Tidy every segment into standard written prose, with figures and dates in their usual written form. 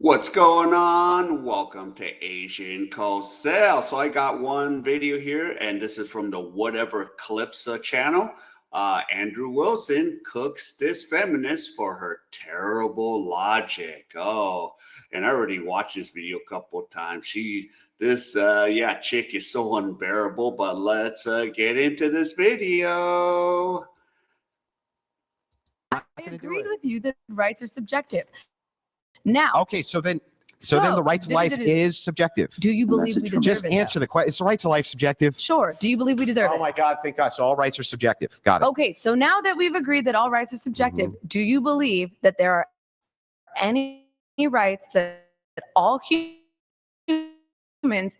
What's going on? Welcome to Asian Cosell. So I got one video here, and this is from the Whatever Clips channel. Andrew Wilson cooks this feminist for her terrible logic. Oh, and I already watched this video a couple of times. This chick is so unbearable. But let's get into this video. I agreed with you that rights are subjective. Now, okay, so then the right to life is subjective. Do you believe we deserve Just it? answer the question. Is the right to life subjective? Sure. Do you believe we deserve it? Oh my God, thank God. So all rights are subjective. Got it. Okay, so now that we've agreed that all rights are subjective, do you believe that there are any rights that all humans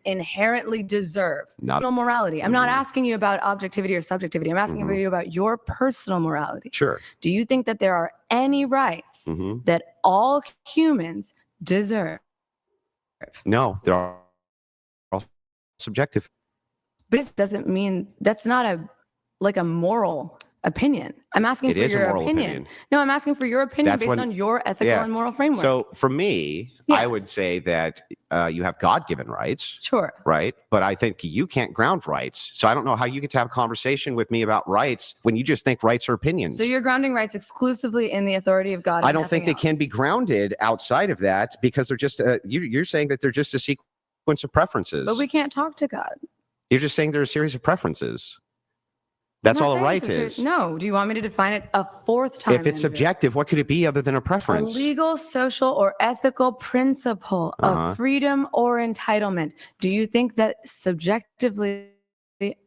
inherently deserve? No morality. I'm not asking you about objectivity or subjectivity. I'm asking you about your personal morality. Sure. Do you think that there are any rights that all humans deserve? No, they're all subjective. But this doesn't mean that's not a moral opinion. I'm asking for your opinion. No, I'm asking for your opinion based on your ethical and moral framework. So for me, I would say that you have God-given rights. Sure. Right. But I think you can't ground rights. So I don't know how you get to have a conversation with me about rights when you just think rights are opinions. So you're grounding rights exclusively in the authority of God. I don't think they can be grounded outside of that because they're just, you're saying that they're just a sequence of preferences. But we can't talk to God. You're just saying they're a series of preferences. That's all a right is. No. Do you want me to define it a fourth time? If it's subjective, what could it be other than a preference? A legal, social, or ethical principle of freedom or entitlement. Do you think that subjectively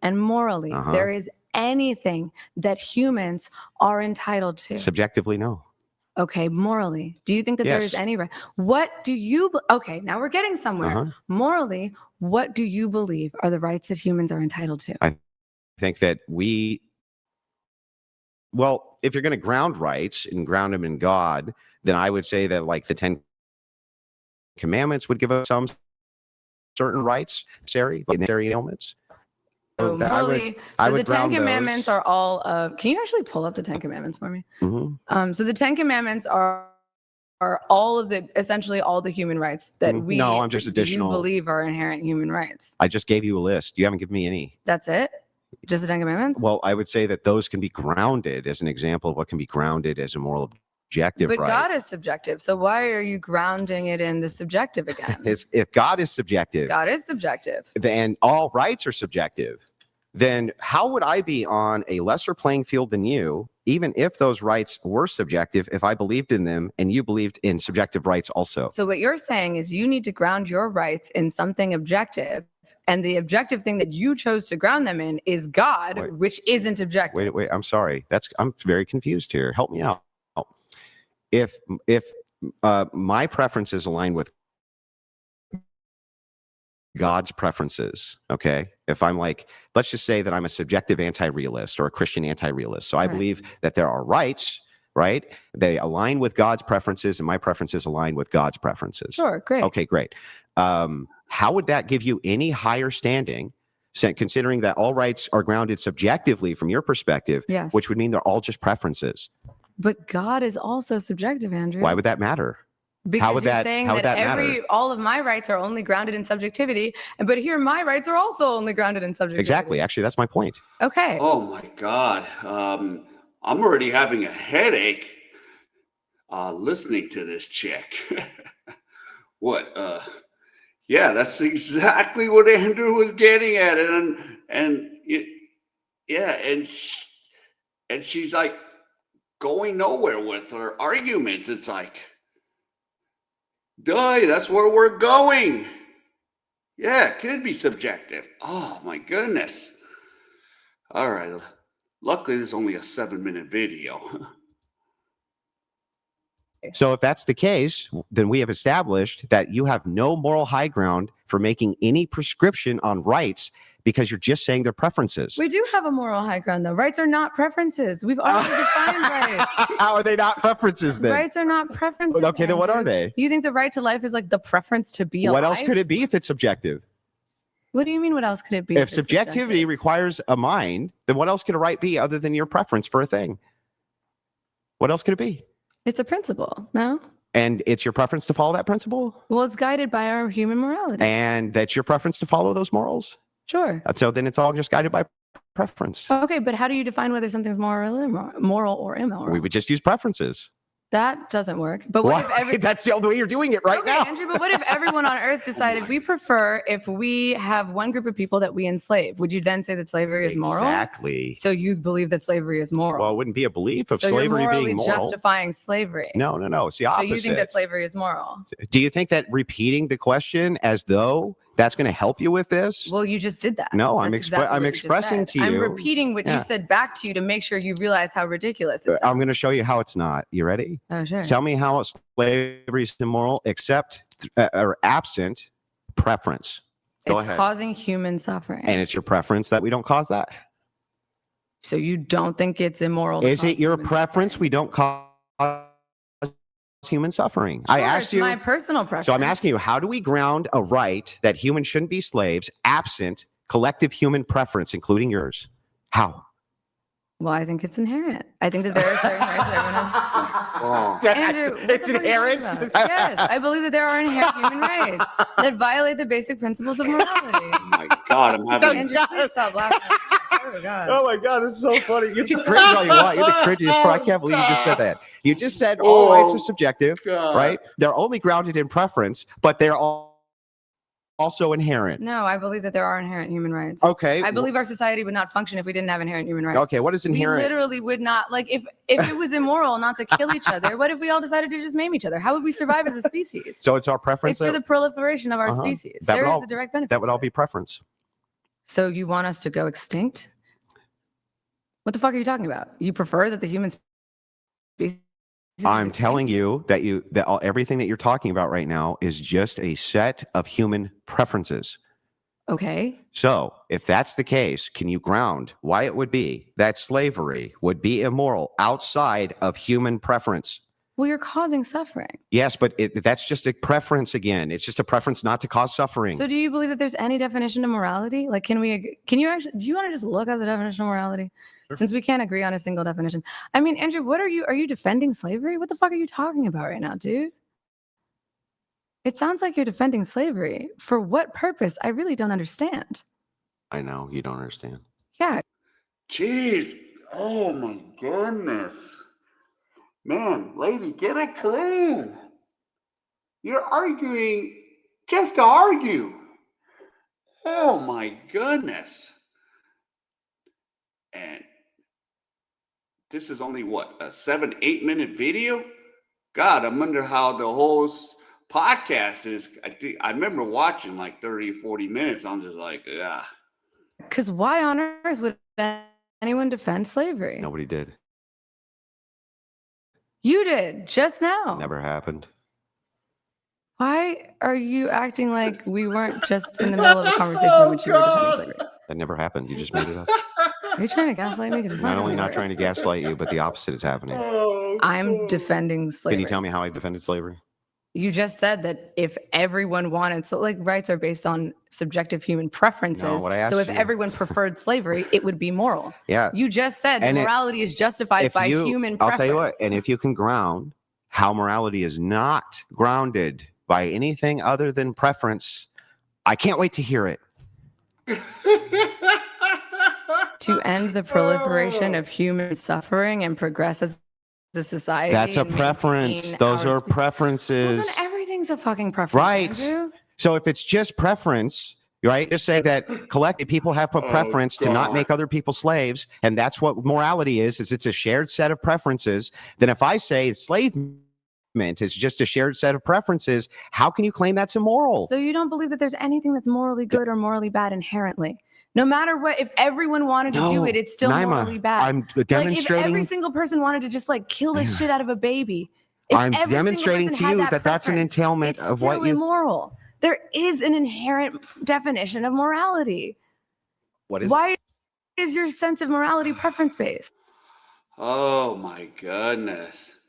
and morally there is anything that humans are entitled to? Subjectively, no. Okay, morally. Do you think that there is any right? What do you... Okay, now we're getting somewhere. Morally, what do you believe are the rights that humans are entitled to? I think that if you're going to ground rights and ground them in God, then I would say that like the 10 Commandments would give us some certain rights, necessary elements. So morally, the 10 Commandments are all can you actually pull up the 10 Commandments for me? So the 10 Commandments are all of essentially all the human rights that I'm just additional. You believe are inherent human rights. I just gave you a list. You haven't given me any. That's it? Just the 10 Commandments? Well, I would say that those can be grounded as an example of what can be grounded as a moral objective right. But God is subjective. So why are you grounding it in the subjective again? If God is subjective. God is subjective. Then all rights are subjective. Then how would I be on a lesser playing field than you, even if those rights were subjective, if I believed in them and you believed in subjective rights also? So what you're saying is you need to ground your rights in something objective. And the objective thing that you chose to ground them in is God, which isn't objective. Wait. I'm sorry. I'm very confused here. Help me out. If my preferences align with God's preferences, okay? If I'm like, let's just say that I'm a subjective anti-realist or a Christian anti-realist. So I believe that there are rights, right? They align with God's preferences and my preferences align with God's preferences. Sure, great. Okay, great. How would that give you any higher standing, considering that all rights are grounded subjectively from your perspective, which would mean they're all just preferences? But God is also subjective, Andrew. Why would that matter? Because you're saying that all of my rights are only grounded in subjectivity, but here my rights are also only grounded in subjectivity. Exactly. Actually, that's my point. Okay. Oh my God. I'm already having a headache listening to this chick. What? Yeah, that's exactly what Andrew was getting at. And she's like going nowhere with her arguments. It's like, duh, that's where we're going. Yeah, it could be subjective. Oh my goodness. All right. Luckily, this is only a 7-minute video. So if that's the case, then we have established that you have no moral high ground for making any prescription on rights because you're just saying they're preferences. We do have a moral high ground, though. Rights are not preferences. We've already defined rights. How are they not preferences then? Rights are not preferences. Okay, then what are they? You think the right to life is like the preference to be alive? What else could it be if it's subjective? What do you mean, what else could it be? If subjectivity requires a mind, then what else could a right be other than your preference for a thing? What else could it be? It's a principle, no? And it's your preference to follow that principle? Well, it's guided by our human morality. And that's your preference to follow those morals? Sure. So then it's all just guided by preference. Okay, but how do you define whether something's moral or immoral? We would just use preferences. That doesn't work. But what if that's the only way you're doing it right now. Andrew, but what if everyone on earth decided we prefer if we have one group of people that we enslave? Would you then say that slavery is moral? Exactly. So you believe that slavery is moral? Well, it wouldn't be a belief of so slavery you're being moral. justifying slavery. No. It's the opposite. So you think that slavery is moral? Do you think that repeating the question as though that's going to help you with this? Well, you just did that. No, I'm exactly expressing to you. I'm repeating what you said back to you to make sure you realize how ridiculous it sounds. I'm going to show you how it's not. You ready? Oh, sure. Tell me how slavery is immoral except or absent preference. Go ahead. Causing human suffering. And it's your preference that we don't cause that? So you don't think it's immoral? Is it your preference we don't cause human suffering? Sure, I asked you. My personal preference. So I'm asking you, how do we ground a right that humans shouldn't be slaves absent collective human preference, including yours? How? Well, I think it's inherent. I think that there are certain rights that everyone has. Andrew, it's inherent? Yes, I believe that there are inherent human rights that violate the basic principles of morality. Oh my God, I'm having... Andrew, please stop laughing. Oh, God. Oh my God, this is so funny. You can cringe all you want. You're the cringiest, but I can't believe you just said that. You just said all rights are subjective, right? They're only grounded in preference, but they're also inherent. No, I believe that there are inherent human rights. Okay. I believe our society would not function if we didn't have inherent human rights. Okay, what is inherent? We literally would not, like, if it was immoral not to kill each other, what if we all decided to just maim each other? How would we survive as a species? So it's our preference. It's for the proliferation of our species. There is a direct benefit. That would all be preference. So you want us to go extinct? What the fuck are you talking about? You prefer that the human species... I'm telling you that everything that you're talking about right now is just a set of human preferences. Okay. So if that's the case, can you ground why it would be that slavery would be immoral outside of human preference? Well, you're causing suffering. Yes, but that's just a preference again. It's just a preference not to cause suffering. So do you believe that there's any definition of morality? Like, do you want to just look up the definition of morality? Sure. Since we can't agree on a single definition. I mean, Andrew, are you defending slavery? What the fuck are you talking about right now, dude? It sounds like you're defending slavery. For what purpose? I really don't understand. I know, you don't understand. Yeah. Jeez. Oh my goodness. Man, lady, get it clean. You're arguing just to argue. Oh my goodness. And this is only what, a 7-8 minute video? God, I wonder how the whole podcast is. I remember watching like 30 or 40 minutes. I'm just like, yeah. Because why on earth would anyone defend slavery? Nobody did. You did just now. Never happened. Why are you acting like we weren't just in the middle of a conversation in which you were defending slavery? That never happened. You just made it up. Are you trying to gaslight me? Not only not trying to gaslight you, but the opposite is happening. I'm defending slavery. Can you tell me how I defended slavery? You just said that if everyone wanted, so like rights are based on subjective human preferences. No, what I asked so if you. Everyone preferred slavery, it would be moral. Yeah. You just said that morality is justified by human preference. I'll tell you what, and if you can ground how morality is not grounded by anything other than preference, I can't wait to hear it. To end the proliferation of human suffering and progress as a society. That's a preference. Those are preferences. Well, then everything's a fucking preference. Right. Andrew. So if it's just preference, right? Just say that collectively people have a preference to not make other people slaves, and that's what morality is it's a shared set of preferences. Then if I say enslavement is just a shared set of preferences, how can you claim that's immoral? So you don't believe that there's anything that's morally good or morally bad inherently? No matter what, if everyone wanted to do it, it's still morally bad. I'm demonstrating. Like if every single person wanted to just like kill the shit out of a baby, I'm demonstrating to you that that's an entailment of what you. It's still immoral. There is an inherent definition of morality. What is? Why is your sense of morality preference based? Oh my goodness!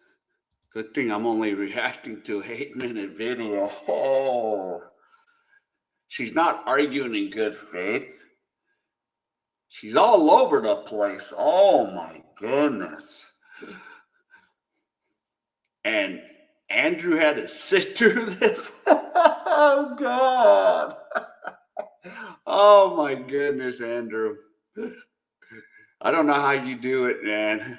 Good thing I'm only reacting to an 8-minute video. Oh, she's not arguing in good faith. She's all over the place. Oh my goodness. And Andrew had to sit through this. Oh, God. Oh, my goodness, Andrew. I don't know how you do it, man.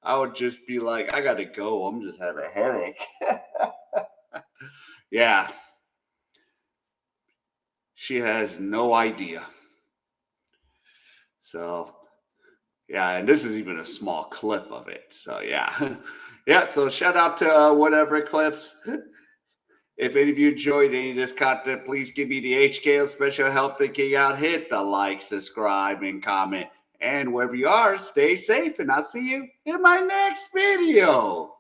I would just be like, I got to go. I'm just having a headache. Yeah. She has no idea. So, yeah, and this is even a small clip of it. So, yeah. Yeah, so shout out to whatever clips. If any of you enjoyed any of this content, please give me the HKO special help to kick out. Hit the like, subscribe, and comment. And wherever you are, stay safe, and I'll see you in my next video.